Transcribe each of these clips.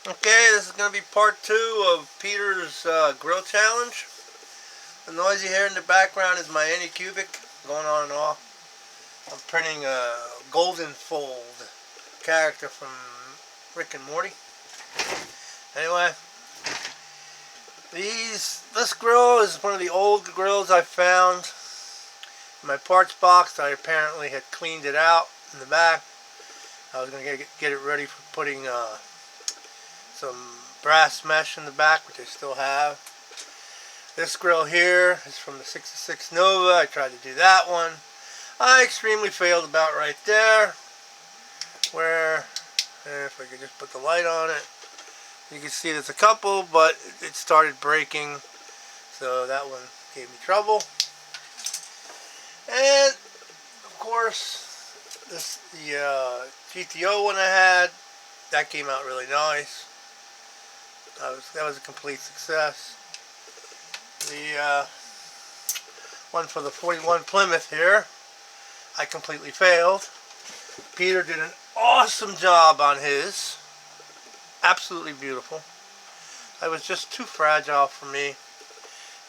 Okay, this is going to be part 2 of Peter's grill challenge. The noise you hear in the background is my Anycubic going on and off. I'm printing a golden fold character from Rick and Morty. Anyway, this grill is one of the old grills I found in my parts box. I apparently had cleaned it out in the back. I was going to get it ready for putting some brass mesh in the back, which I still have. This grill here is from the 66 Nova. I tried to do that one. I extremely failed about right there, where, if I could just put the light on it, you can see there's a couple, but it started breaking, so that one gave me trouble. And of course, the GTO one I had, that came out really nice. That was a complete success. The one for the 41 Plymouth here, I completely failed. Peter did an awesome job on his. Absolutely beautiful. I was just too fragile for me,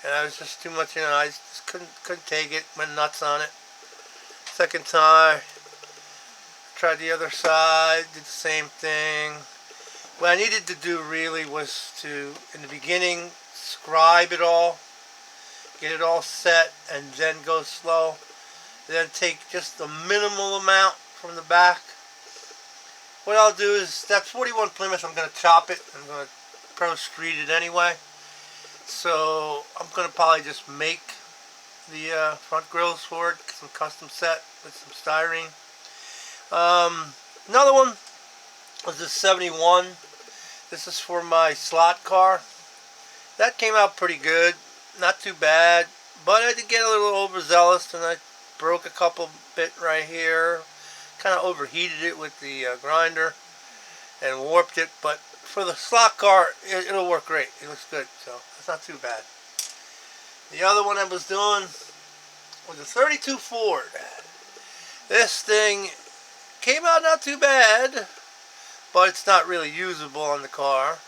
and I was just too much, I just couldn't take it. Went nuts on it. Second time, tried the other side, did the same thing. What I needed to do really was to, in the beginning, scribe it all, get it all set, and then go slow. Then take just the minimal amount from the back. What I'll do is, that 41 Plymouth, I'm going to chop it. I'm going to pro street it anyway. So I'm going to probably just make the front grills for it, some custom set with some styrene. Another one was this 71. This is for my slot car. That came out pretty good, not too bad, but I did get a little overzealous and I broke a couple bit right here. Kind of overheated it with the grinder and warped it, but for the slot car, it'll work great. It looks good, so it's not too bad. The other one I was doing was a 32 Ford. This thing came out not too bad, but it's not really usable on the car.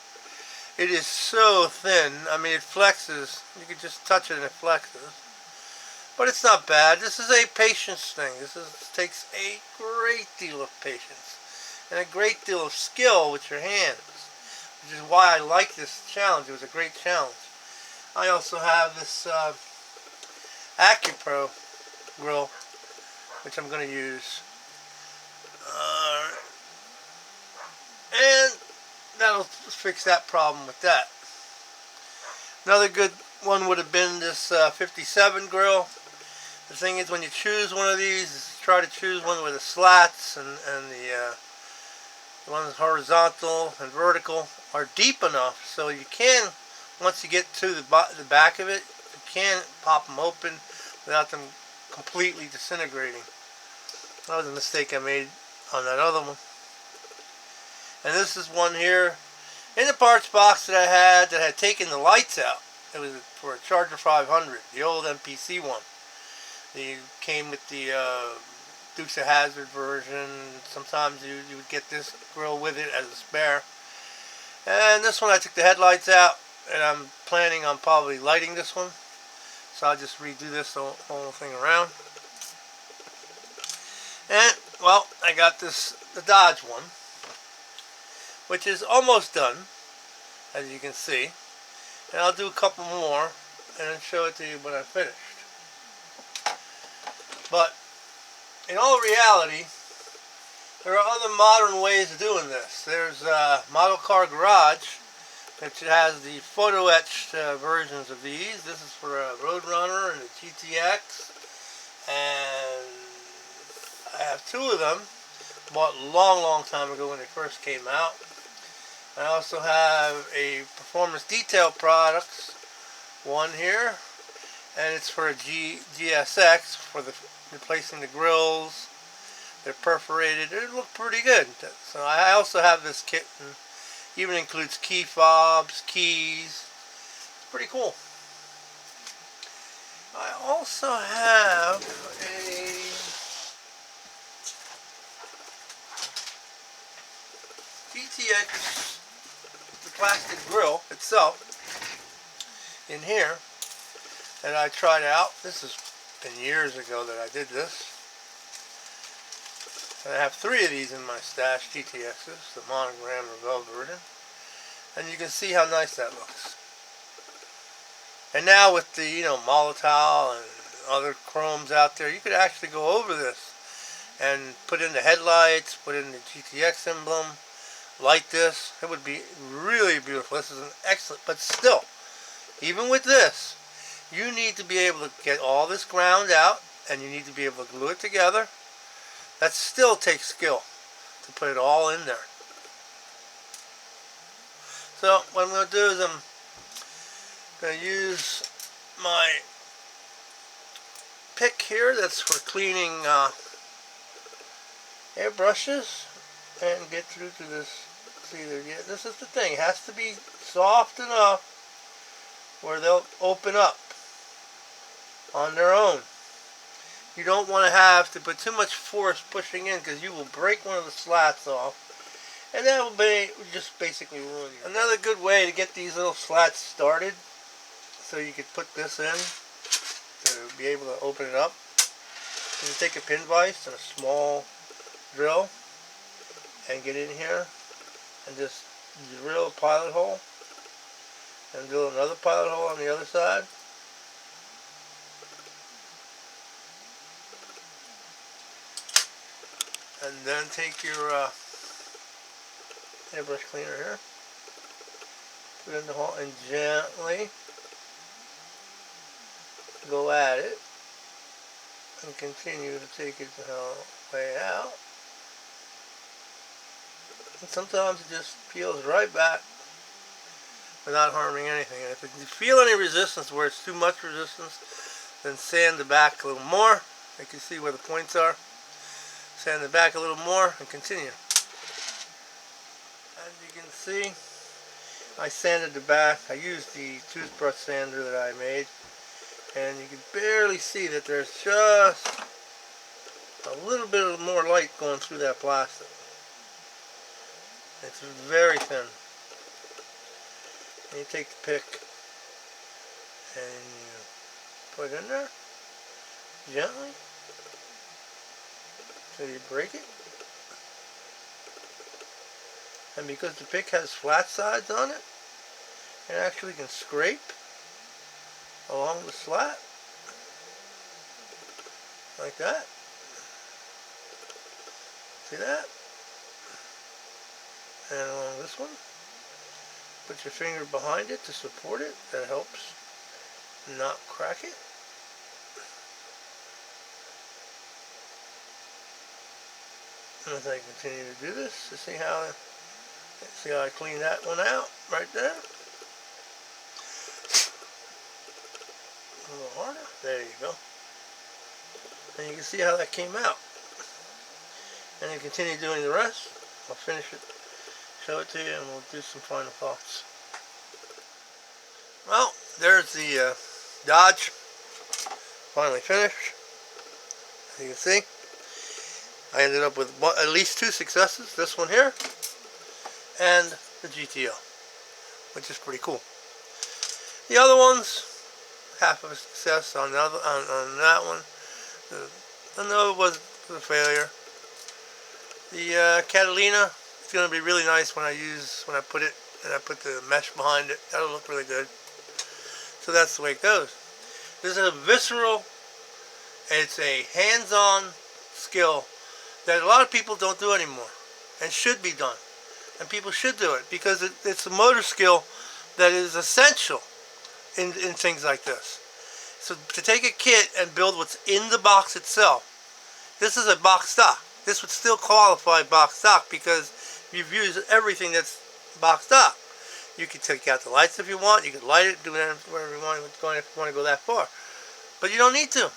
It is so thin. I mean, it flexes. You can just touch it and it flexes. But it's not bad. This is a patience thing. This takes a great deal of patience and a great deal of skill with your hands, which is why I like this challenge. It was a great challenge. I also have this AccuPro grill, which I'm going to use. And that'll fix that problem with that. Another good one would have been this 57 grill. The thing is, when you choose one of these, try to choose one where the slats and the ones horizontal and vertical are deep enough so you can, once you get to the back of it, you can pop them open without them completely disintegrating. That was a mistake I made on that other one. And this is one here in the parts box that I had taken the lights out. It was for a Charger 500, the old MPC one. They came with the Dukes of Hazzard version. Sometimes you would get this grill with it as a spare. And this one I took the headlights out, and I'm planning on probably lighting this one. So I'll just redo this whole thing around. And, well, I got the Dodge one, which is almost done, as you can see. And I'll do a couple more and then show it to you when I'm finished. But in all reality, there are other modern ways of doing this. There's Model Car Garage, which has the photo etched versions of these. This is for a Roadrunner and a GTX, and I have two of them. Bought a long time ago when they first came out. I also have a Performance Detail Products one here, and it's for a GSX for replacing the grills. They're perforated. They look pretty good. So I also have this kit, and even includes key fobs, keys. It's pretty cool. I also have a GTX plastic grill itself in here that I tried out. This has been years ago that I did this. And I have 3 of these in my stash, GTXs, the monogram Revel version. And you can see how nice that looks. And now with the, Molotow and other chromes out there, you could actually go over this and put in the headlights, put in the GTX emblem, light this. It would be really beautiful. This is an excellent, but still, even with this, you need to be able to get all this ground out, and you need to be able to glue it together. That still takes skill to put it all in there. So what I'm going to do is I'm going to use my pick here that's for cleaning airbrushes and get through to this. See, this is the thing. It has to be soft enough where they'll open up on their own. You don't want to put too much force pushing in, because you will break one of the slats off, and that will just basically ruin you. Another good way to get these little slats started, so you could put this in to be able to open it up, is to take a pin vise and a small drill and get in here and just drill a pilot hole and drill another pilot hole on the other side. And then take your airbrush cleaner here, put it in the hole, and gently go at it and continue to take it the whole way out. And sometimes it just peels right back without harming anything. And if you feel any resistance where it's too much resistance, then sand the back a little more. You can see where the points are. Sand the back a little more and continue. As you can see, I sanded the back. I used the toothbrush sander that I made, and you can barely see that there's just a little bit of more light going through that plastic. It's very thin. And you take the pick and you put it in there gently till you break it. And because the pick has flat sides on it, it actually can scrape along the slat like that. See that? And along this one, put your finger behind it to support it. That helps not crack it. And as I continue to do this, to see how I clean that one out right there. A little harder. There you go. And you can see how that came out. And then continue doing the rest. I'll finish it, show it to you, and we'll do some final thoughts. Well, there's the Dodge. Finally finished. As you can see, I ended up with at least 2 successes. This one here, and the GTO, which is pretty cool. The other ones, half of a success on that one. The Nova was a failure. The Catalina is going to be really nice when I put it and I put the mesh behind it. That'll look really good. So that's the way it goes. This is a visceral, it's a hands-on skill that a lot of people don't do anymore and should be done. And people should do it because it's a motor skill that is essential in things like this. So to take a kit and build what's in the box itself, this is a box stock. This would still qualify box stock because you've used everything that's box stock. You can take out the lights if you want. You can light it, do whatever you want if you want to go that far. But you don't need to.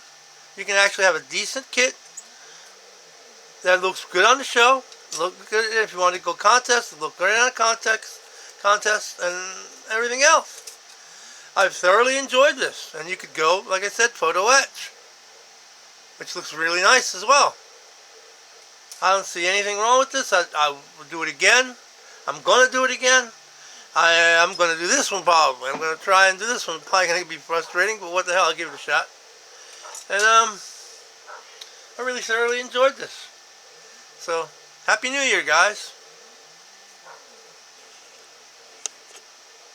You can actually have a decent kit that looks good on the show. Look good if you want to go contest. Look great on a contest and everything else. I've thoroughly enjoyed this, and you could go, like I said, photo etch, which looks really nice as well. I don't see anything wrong with this. I will do it again. I'm going to do it again. I'm going to do this one probably. I'm going to try and do this one. Probably going to be frustrating, but what the hell, I'll give it a shot. And I really thoroughly enjoyed this. So, Happy New Year, guys.